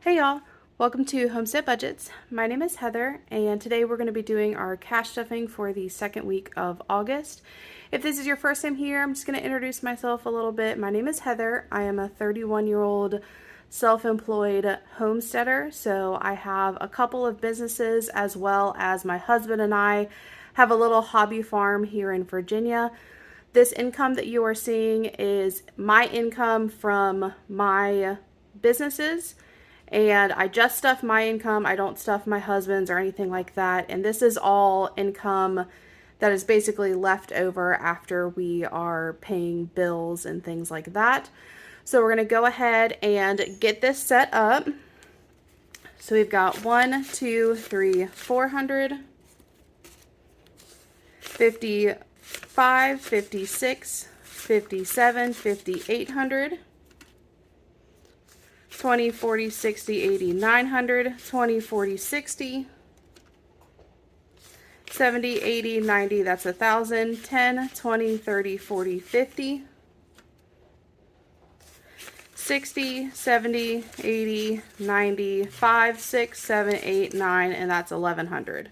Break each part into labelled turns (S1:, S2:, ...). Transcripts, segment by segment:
S1: Hey y'all, welcome to Homestead Budgets. My name is Heather, and today we're going to be doing our cash stuffing for the second week of August. If this is your first time here, I'm just going to introduce myself a little bit. My name is Heather. I am a 31-year-old self-employed homesteader, so I have a couple of businesses as well as my husband and I have a little hobby farm here in Virginia. This income that you are seeing is my income from my businesses, and I just stuff my income. I don't stuff my husband's or anything like that. And this is all income that is basically left over after we are paying bills and things like that. So we're going to go ahead and get this set up. So we've got 1, 2, 3, 400, 55, 56, 57, 5800. 20, 40, 60, 80, 900, 20, 40, 60, 70, 80, 90, that's 1,000, 10, 20, 30, 40, 50, 60, 70, 80, 90, 5, 6, 7, 8, 9, and that's 1,100.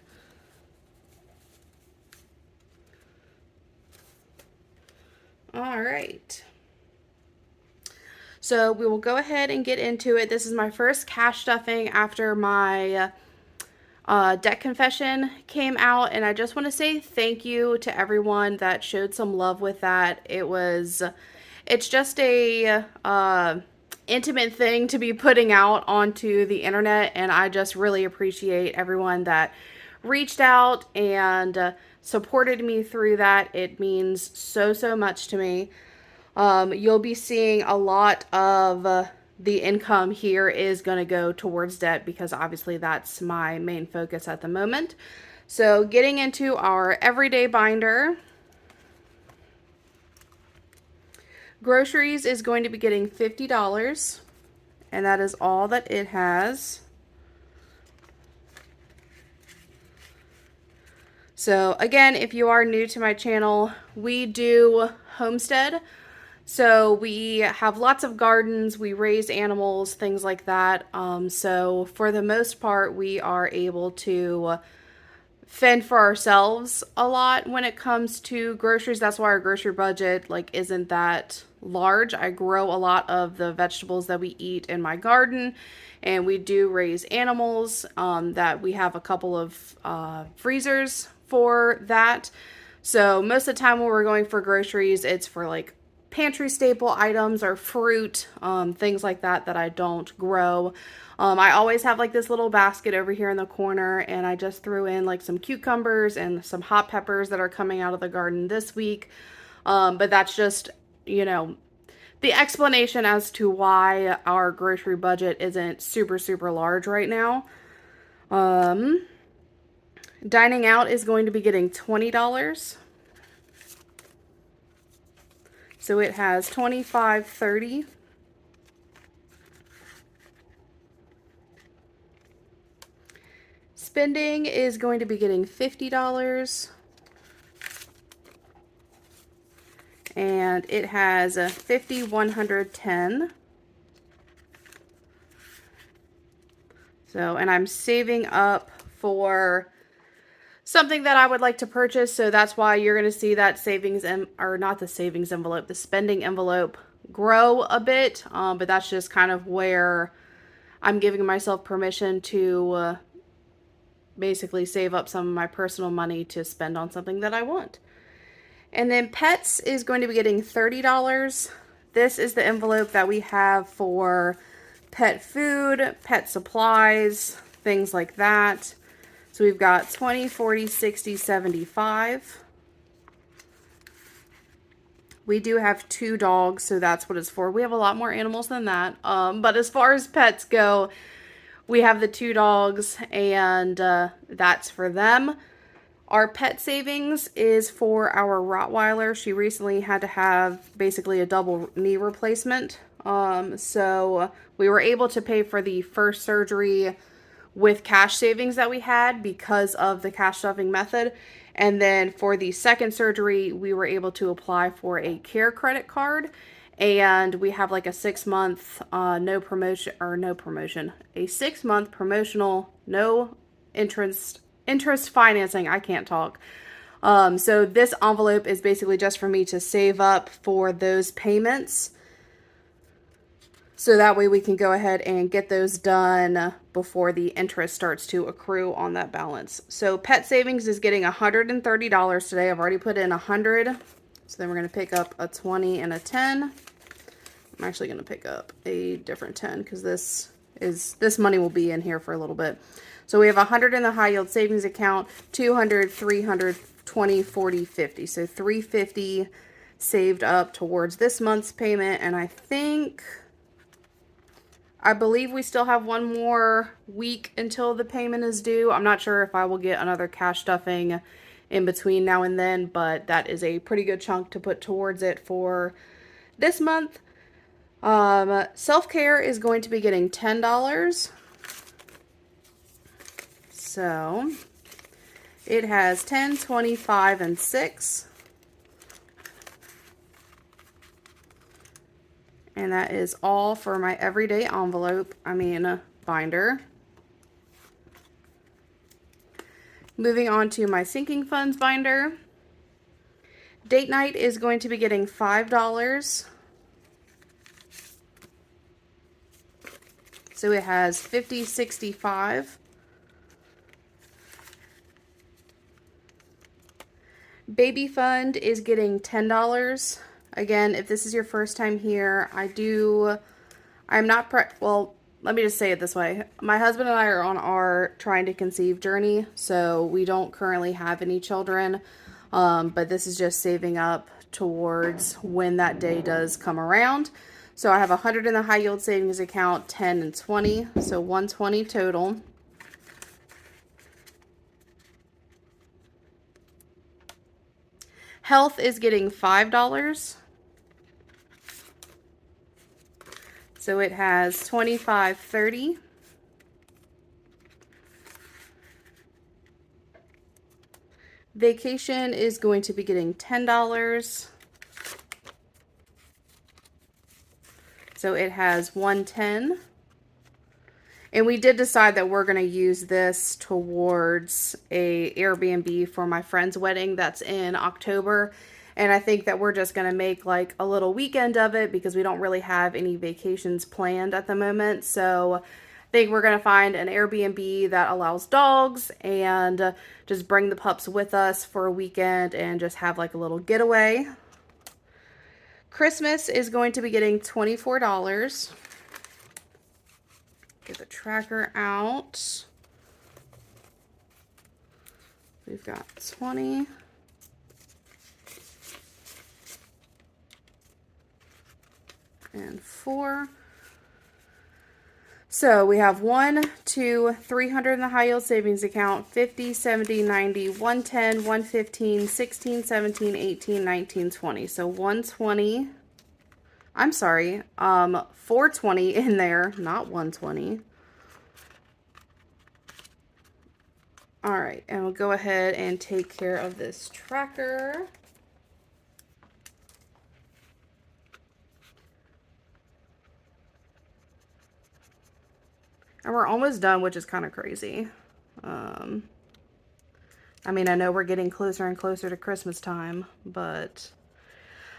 S1: All right. So we will go ahead and get into it. This is my first cash stuffing after my debt confession came out, and I just want to say thank you to everyone that showed some love with that. It's just a intimate thing to be putting out onto the internet, and I just really appreciate everyone that reached out and supported me through that. It means so much to me. You'll be seeing a lot of the income here is going to go towards debt because obviously that's my main focus at the moment. So getting into our everyday binder. Groceries is going to be getting $50, and that is all that it has. So again, if you are new to my channel, we do homestead. So we have lots of gardens, we raise animals, things like that. So for the most part, we are able to fend for ourselves a lot when it comes to groceries. That's why our grocery budget isn't that large. I grow a lot of the vegetables that we eat in my garden, and we do raise animals that we have a couple of freezers for that. So most of the time when we're going for groceries, it's for pantry staple items or fruit, things like that I don't grow. I always have this little basket over here in the corner, and I just threw in some cucumbers and some hot peppers that are coming out of the garden this week. But that's just, the explanation as to why our grocery budget isn't super large right now. Dining out is going to be getting $20. So it has 25, 30. Spending is going to be getting $50. And it has a 50, 110. So, and I'm saving up for something that I would like to purchase, so that's why you're going to see that savings, or not the savings envelope, the spending envelope grow a bit, but that's just kind of where I'm giving myself permission to basically save up some of my personal money to spend on something that I want. And then pets is going to be getting $30. This is the envelope that we have for pet food, pet supplies, things like that. So we've got 20, 40, 60, 75. We do have 2 dogs, so that's what it's for. We have a lot more animals than that. But as far as pets go, we have the 2 dogs, and that's for them. Our pet savings is for our Rottweiler. She recently had to have basically a double knee replacement. So we were able to pay for the first surgery with cash savings that we had because of the cash stuffing method. And then for the second surgery, we were able to apply for a care credit card. and we have like a 6-month a 6-month promotional, no interest financing. I can't talk. So this envelope is basically just for me to save up for those payments. So that way we can go ahead and get those done before the interest starts to accrue on that balance. So Pet Savings is getting $130 today. I've already put in $100. So then we're going to pick up a 20 and a 10. I'm actually going to pick up a different 10 because this money will be in here for a little bit. So we have 100 in the high yield savings account, 200, 300, 20, 40, 50. So 350 saved up towards this month's payment, and I believe we still have one more week until the payment is due. I'm not sure if I will get another cash stuffing in between now and then, but that is a pretty good chunk to put towards it for this month. Self-care is going to be getting $10. So it has 10, 25, and 6. And that is all for my everyday envelope, binder. Moving on to my sinking funds binder. Date night is going to be getting $5. So it has 50, 65. Baby fund is getting $10. Again, if this is your first time here, well, let me just say it this way. My husband and I are on our trying to conceive journey, so we don't currently have any children, but this is just saving up towards when that day does come around. So I have 100 in the high yield savings account, 10 and 20, so 120 total. Health is getting $5. So it has 25, 30. Vacation is going to be getting $10. So it has 110. And we did decide that we're going to use this towards a Airbnb for my friend's wedding that's in October. And I think that we're just going to make like a little weekend of it because we don't really have any vacations planned at the moment. So I think we're going to find an Airbnb that allows dogs and just bring the pups with us for a weekend and just have like a little getaway. Christmas is going to be getting $24. Get the tracker out. We've got 20. And 4. So we have 1, 2, 300 in the high yield savings account, 50, 70, 90, 110, 115, 16, 17, 18, 19, 20. So 120. I'm sorry, 420 in there, not 120. All right, and we'll go ahead and take care of this tracker. And we're almost done, which is kind of crazy. I know we're getting closer and closer to Christmas time, but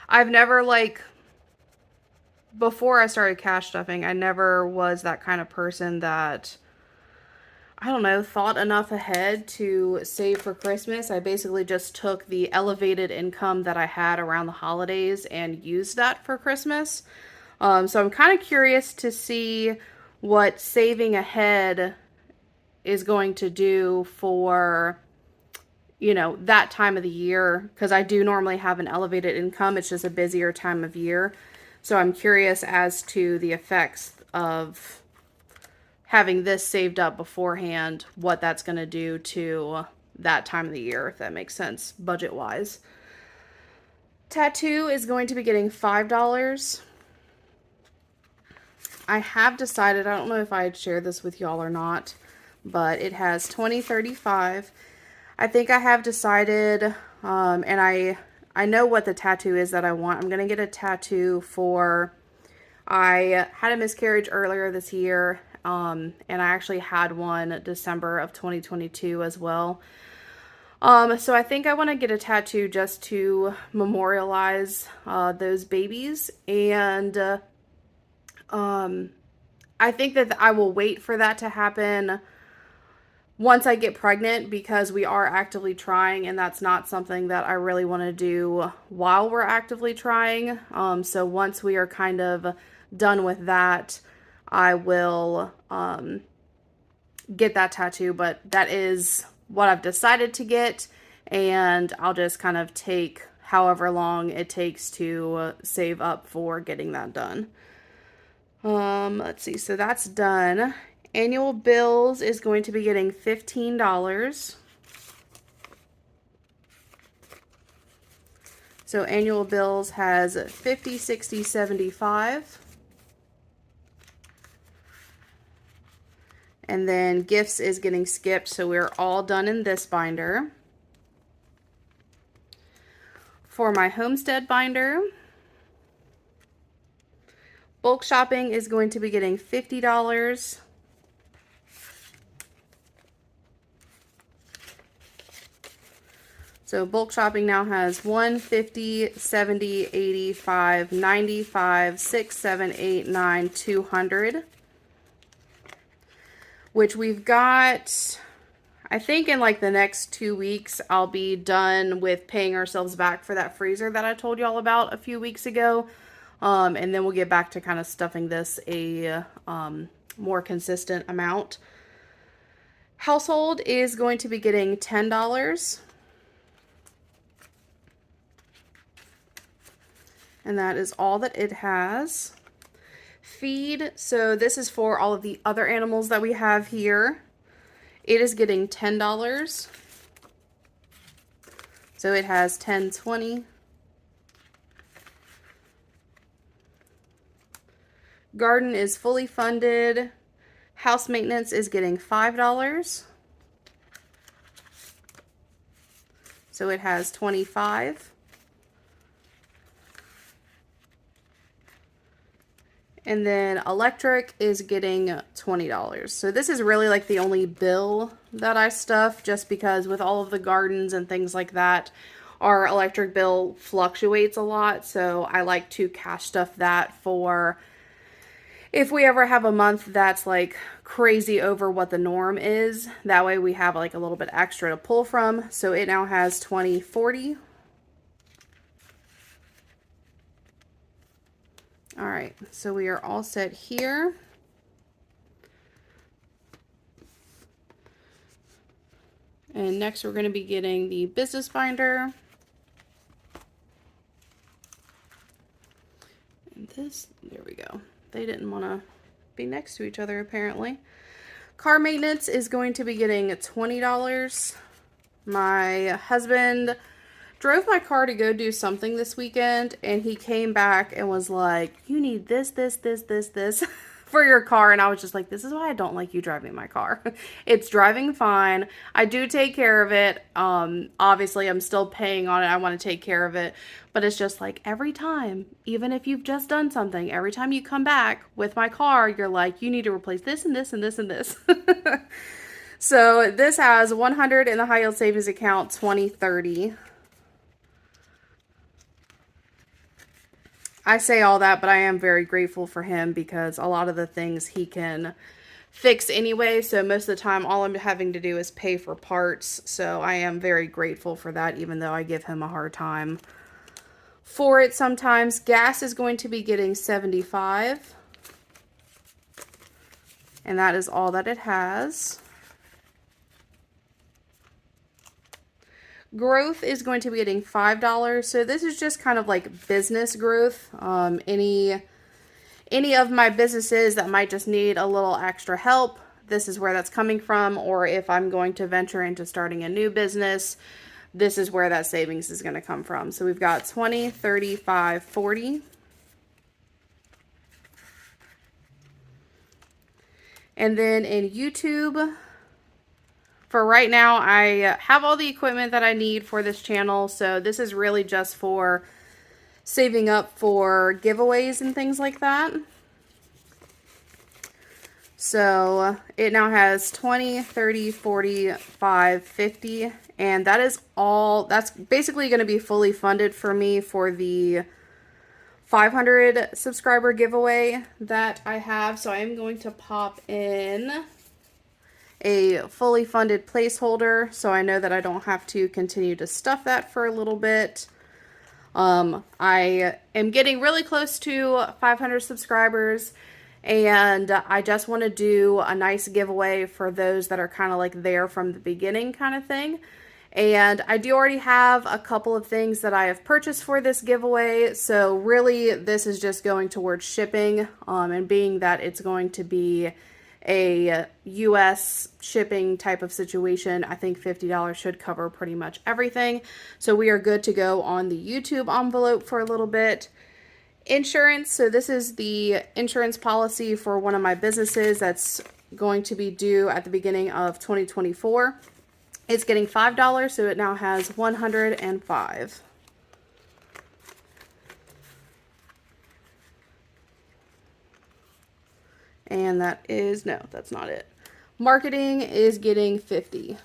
S1: I've never, before I started cash stuffing, I never was that kind of person that, I don't know, thought enough ahead to save for Christmas. I basically just took the elevated income that I had around the holidays and used that for Christmas. So I'm kind of curious to see what saving ahead is going to do for, that time of the year, because I do normally have an elevated income. It's just a busier time of year. So I'm curious as to the effects of having this saved up beforehand, what that's going to do to that time of the year, if that makes sense, budget-wise. Tattoo is going to be getting $5. I have decided, I don't know if I had shared this with y'all or not, but it has 20, 35. I think I have decided, and I I know what the tattoo is that I want. I'm going to get a tattoo for, I had a miscarriage earlier this year, and I actually had one December of 2022 as well. So I think I want to get a tattoo just to memorialize those babies, and I think that I will wait for that to happen once I get pregnant, because we are actively trying, and that's not something that I really want to do while we're actively trying. So once we are kind of done with that, I will get that tattoo, but that is what I've decided to get, and I'll just kind of take however long it takes to save up for getting that done. Let's see, so that's done. Annual bills is going to be getting $15. So annual bills has 50, 60, 75. And then gifts is getting skipped, so we're all done in this binder. For my homestead binder, bulk shopping is going to be getting $50. So bulk shopping now has 1, 50, 70, 85, 95, 6, 7, 8, 9, 200. Which we've got, I think in like the next 2 weeks, I'll be done with paying ourselves back for that freezer that I told you all about a few weeks ago. And then we'll get back to kind of stuffing this a more consistent amount. Household is going to be getting $10. And that is all that it has. Feed, so this is for all of the other animals that we have here. It is getting $10. So it has 10, 20. Garden is fully funded. House maintenance is getting $5. So it has 25. And then electric is getting $20. So this is really like the only bill that I stuff, just because with all of the gardens and things like that, our electric bill fluctuates a lot. So I like to cash stuff that for if we ever have a month that's like crazy over what the norm is. That way we have like a little bit extra to pull from. So it now has 20, 40. All right, so we are all set here. And next we're going to be getting the business binder. And this, there we go. They didn't want to be next to each other apparently. Car maintenance is going to be getting $20. My husband drove my car to go do something this weekend, and he came back and was like, you need this for your car. And I was just like, this is why I don't like you driving my car. It's driving fine. I do take care of it. Obviously I'm still paying on it. I want to take care of it, but it's just like every time, even if you've just done something, every time you come back with my car, you're like, you need to replace this and this and this and this. So this has 100 in the high yield savings account, 20, 30. I say all that, but I am very grateful for him because a lot of the things he can fix anyway. So most of the time, all I'm having to do is pay for parts. So I am very grateful for that, even though I give him a hard time for it sometimes. Gas is going to be getting 75. And that is all that it has. Growth is going to be getting $5. So this is just kind of like business growth. Any of my businesses that might just need a little extra help, this is where that's coming from. Or if I'm going to venture into starting a new business, this is where that savings is going to come from. So we've got 20, 35, 40. And then in YouTube, for right now, I have all the equipment that I need for this channel. So this is really just for saving up for giveaways and things like that. So it now has 20, 30, 45, 50, and that is all. That's basically going to be fully funded for me for the 500 subscriber giveaway that I have. So I am going to pop in a fully funded placeholder so I know that I don't have to continue to stuff that for a little bit. I am getting really close to 500 subscribers, and I just want to do a nice giveaway for those that are kind of like there from the beginning kind of thing. And I do already have a couple of things that I have purchased for this giveaway, so really this is just going towards shipping, and being that it's going to be a US shipping type of situation, I think $50 should cover pretty much everything. So we are good to go on the YouTube envelope for a little bit. Insurance, so this is the insurance policy for one of my businesses that's going to be due at the beginning of 2024. It's getting $5, so it now has 105. And that is, no, that's not it. Marketing is getting 50.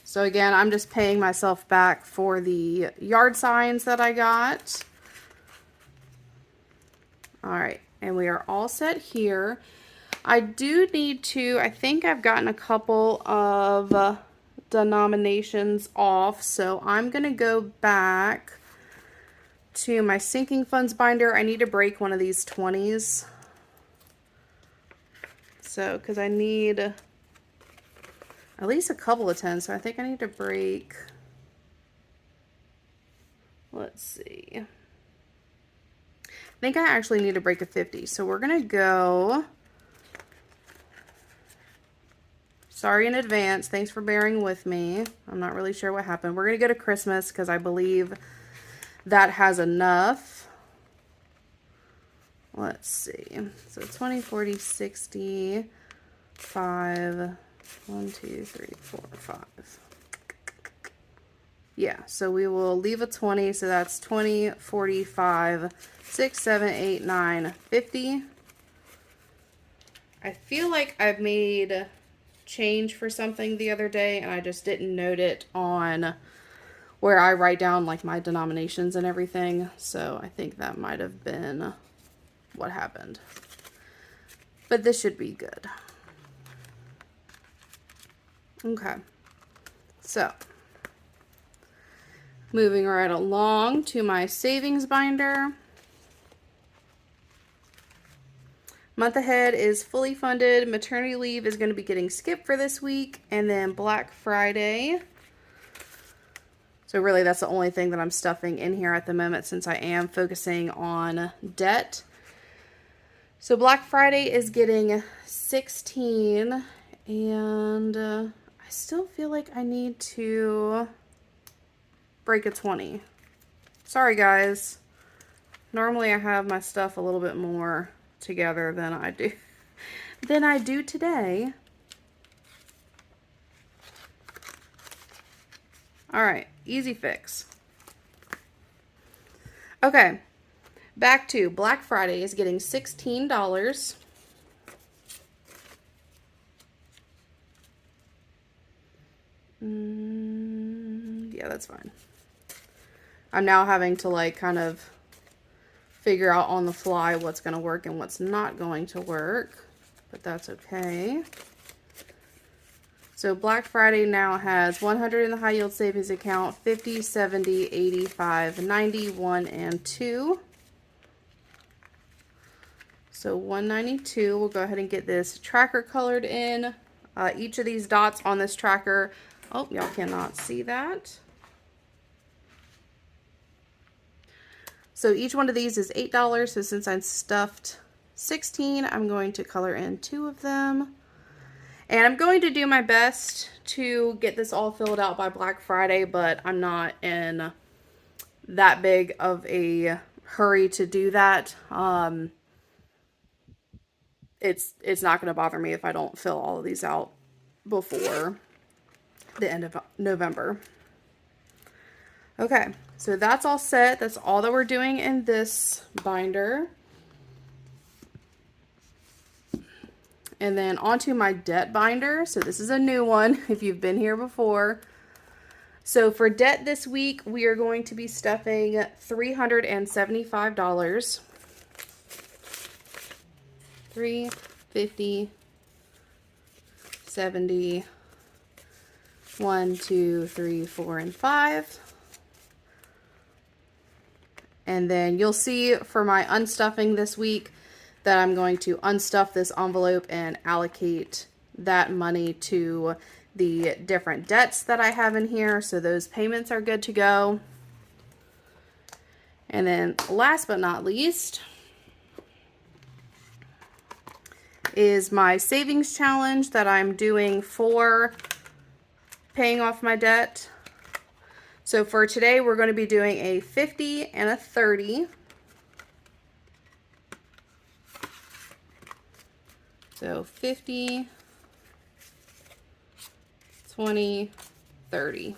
S1: So again, I'm just paying myself back for the yard signs that I got. All right, and we are all set here. I do need to, I think I've gotten a couple of denominations off, so I'm going to go back to my sinking funds binder. I need to break one of these 20s. So, because I need at least a couple of 10s, so I think I need to break, let's see. I think I actually need to break a 50. So we're going to go, sorry in advance, thanks for bearing with me. I'm not really sure what happened. We're going to go to Christmas because I believe that has enough. Let's see. So 20, 40, 60, 5, 1, 2, 3, 4, 5. Yeah, so we will leave a 20. So that's 20, 45, 6, 7, 8, 9, 50. I feel like I've made change for something the other day and I just didn't note it on where I write down like my denominations and everything. So I think that might have been what happened. But this should be good. Okay. So, moving right along to my savings binder. Month ahead is fully funded. Maternity leave is going to be getting skipped for this week. And then Black Friday. So really that's the only thing that I'm stuffing in here at the moment since I am focusing on debt. So Black Friday is getting 16, and I still feel like I need to break a 20. Sorry guys. Normally I have my stuff a little bit more together than I do today. All right, easy fix. Okay. Back to Black Friday is getting $16. Yeah, that's fine. I'm now having to like kind of figure out on the fly what's going to work and what's not going to work, but that's okay. So Black Friday now has 100 in the high yield savings account, 50, 70, 85, 90, 1, and 2. So 192, we'll go ahead and get this tracker colored in. Each of these dots on this tracker, oh, y'all cannot see that. So each one of these is $8. So since I stuffed 16, I'm going to color in 2 of them. And I'm going to do my best to get this all filled out by Black Friday, but I'm not in that big of a hurry to do that. It's not going to bother me if I don't fill all of these out before the end of November. Okay, so that's all set. That's all that we're doing in this binder. And then onto my debt binder. So this is a new one if you've been here before. So for debt this week, we are going to be stuffing $375. $350, 70, 1, 2, 3, 4, and 5. And then you'll see for my unstuffing this week that I'm going to unstuff this envelope and allocate that money to the different debts that I have in here. So those payments are good to go. And then last but not least is my savings challenge that I'm doing for paying off my debt. So for today, we're going to be doing a 50 and a 30. So 50, 20, 30.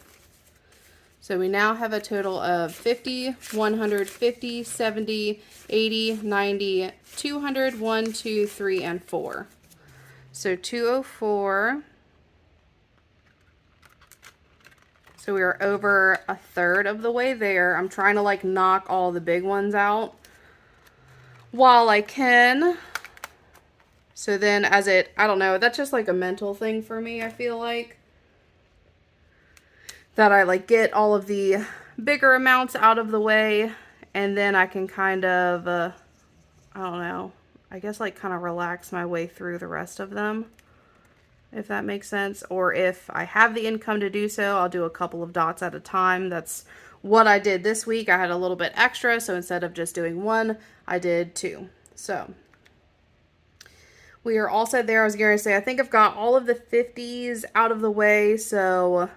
S1: So we now have a total of 50, 150, 70, 80, 90, 200, 1, 2, 3, and 4. So 204. So we are over a third of the way there. I'm trying to like knock all the big ones out while I can. So then I don't know, that's just like a mental thing for me, I feel like. That I like get all of the bigger amounts out of the way, and then I can kind of, I don't know, I guess like kind of relax my way through the rest of them, if that makes sense. Or if I have the income to do so, I'll do a couple of dots at a time. That's what I did this week. I had a little bit extra, so instead of just doing one, I did two. So we are all set there. I was going to say, I think I've got all of the 50s out of the way, so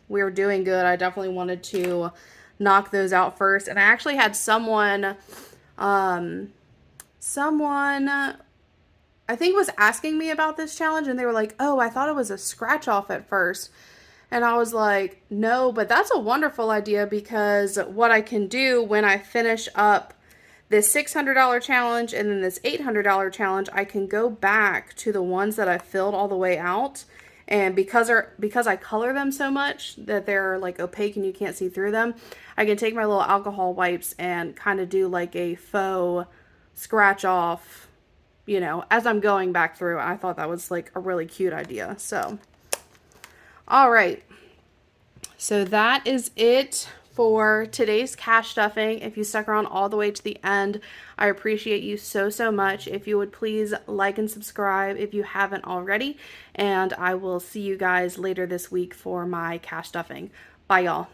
S1: we're doing good. I definitely wanted to knock those out first. And I actually had someone I think was asking me about this challenge, and they were like, oh, I thought it was a scratch off at first. And I was like, no, but that's a wonderful idea, because what I can do when I finish up this $600 challenge and then this $800 challenge, I can go back to the ones that I filled all the way out. And because I color them so much that they're like opaque and you can't see through them, I can take my little alcohol wipes and kind of do like a faux scratch off, you know, as I'm going back through. I thought that was like a really cute idea. So, all right. So that is it for today's cash stuffing. If you stuck around all the way to the end, I appreciate you so, so much. If you would please like and subscribe if you haven't already, and I will see you guys later this week for my cash stuffing. Bye, y'all.